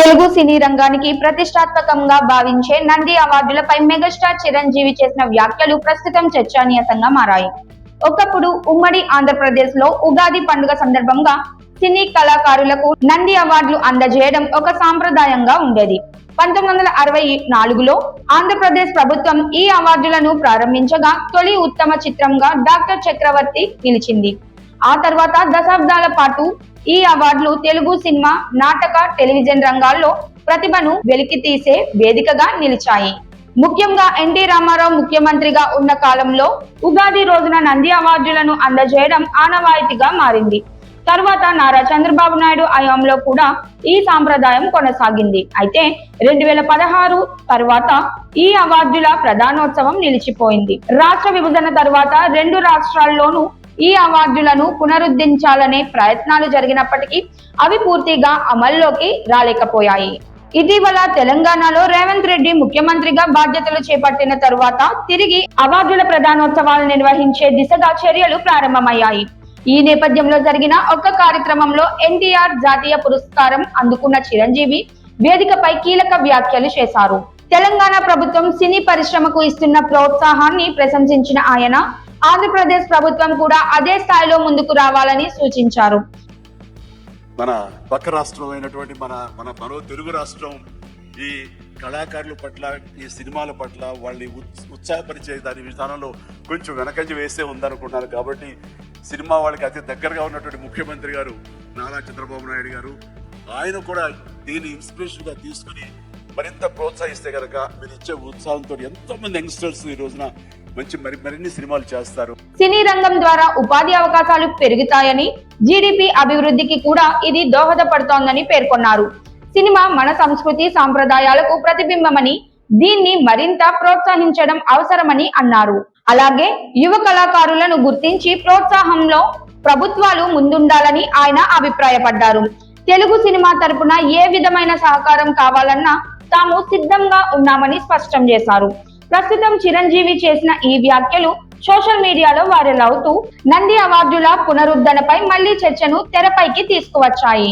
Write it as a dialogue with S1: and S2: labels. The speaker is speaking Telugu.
S1: తెలుగు సినీ రంగానికి ప్రతిష్టాత్మకంగా భావించే నంది అవార్డులపై మెగాస్టార్ చిరంజీవి చేసిన వ్యాఖ్యలు ప్రస్తుతం చర్చనీయాంశంగా మారాయి. ఒకప్పుడు ఉమ్మడి ఆంధ్రప్రదేశ్ లో ఉగాది పండుగ సందర్భంగా సినీ కళాకారులకు నంది అవార్డులు అందజేయడం ఒక సాంప్రదాయంగా ఉండేది. 1964లో ఆంధ్రప్రదేశ్ ప్రభుత్వం ఈ అవార్డులను ప్రారంభించగా తొలి ఉత్తమ చిత్రంగా డాక్టర్ చక్రవర్తి నిలిచింది. ఆ తర్వాత దశాబ్దాల పాటు ఈ అవార్డులు తెలుగు సినిమా, నాటక, టెలివిజన్ రంగాల్లో ప్రతిభను వెలికితీసే వేదికగా నిలిచాయి. ముఖ్యంగా ఎన్టీ రామారావు ముఖ్యమంత్రిగా ఉన్న కాలంలో ఉగాది రోజున నంది అవార్డులను అందజేయడం ఆనవాయితీగా మారింది. తర్వాత నారా చంద్రబాబు నాయుడు హయాంలో కూడా ఈ సాంప్రదాయం కొనసాగింది. అయితే 2016 తర్వాత ఈ అవార్డుల ప్రధానోత్సవం నిలిచిపోయింది. రాష్ట్ర విభజన తర్వాత రెండు రాష్ట్రాల్లోనూ ఈ అవార్డులను పునరుద్ధరించాలనే ప్రయత్నాలు జరిగినప్పటికీ అవి పూర్తిగా అమల్లోకి రాలేకపోయాయి. ఇటీవల తెలంగాణలో రేవంత్ రెడ్డి ముఖ్యమంత్రిగా బాధ్యతలు చేపట్టిన తరువాత తిరిగి అవార్డుల ప్రధానోత్సవాలు నిర్వహించే దిశగా చర్యలు ప్రారంభమయ్యాయి. ఈ నేపథ్యంలో జరిగిన ఒక కార్యక్రమంలో ఎన్టీఆర్ జాతీయ పురస్కారం అందుకున్న చిరంజీవి వేదికపై కీలక వ్యాఖ్యలు చేశారు. తెలంగాణ ప్రభుత్వం సినీ పరిశ్రమకు ఇస్తున్న ప్రోత్సాహాన్ని ప్రశంసించిన ఆయన ఆంధ్రప్రదేశ్ ప్రభుత్వం కూడా అదే స్థాయిలో ముందుకు రావాలని సూచించారు.
S2: మన పక్క రాష్ట్రం అయినటువంటి మన మరో తెలుగు రాష్ట్రం ఈ కళాకారుల పట్ల, ఈ సినిమాల పట్ల వాళ్ళని ఉత్సాహపరిచే దాని విధానంలో కొంచెం వెనకంజ వేసే ఉందనుకున్నారు. కాబట్టి సినిమా వాళ్ళకి అతి దగ్గరగా ఉన్నటువంటి ముఖ్యమంత్రి గారు నారా చంద్రబాబు నాయుడు గారు, ఆయన కూడా దీన్ని ఇన్స్పిరేషన్ గా తీసుకుని మరింత ప్రోత్సహిస్తే కనుక మీరు ఇచ్చే ఉత్సాహంతో ఎంతో మంది యంగ్స్టర్స్ ఈ రోజున మరిన్ని సినిమాలు చేస్తారు.
S1: సినీ రంగం ద్వారా ఉపాధి అవకాశాలు పెరుగుతాయని, జీడీపీ అభివృద్ధికి కూడా ఇది దోహదపడుతోందని పేర్కొన్నారు. సినిమా మన సంస్కృతి సాంప్రదాయాలకు ప్రతిబింబమని, దీన్ని మరింత ప్రోత్సహించడం అవసరమని అన్నారు. అలాగే యువ కళాకారులను గుర్తించి ప్రోత్సాహంలో ప్రభుత్వాలు ముందుండాలని ఆయన అభిప్రాయపడ్డారు. తెలుగు సినిమా తరపున ఏ విధమైన సహకారం కావాలన్నా తాము సిద్ధంగా ఉన్నామని స్పష్టం చేశారు. ప్రస్తుతం చిరంజీవి చేసిన ఈ వ్యాఖ్యలు సోషల్ మీడియాలో వైరల్ అవుతూ నంది అవార్డుల పునరుద్ధరణపై మళ్లీ చర్చను తెరపైకి తీసుకువచ్చాయి.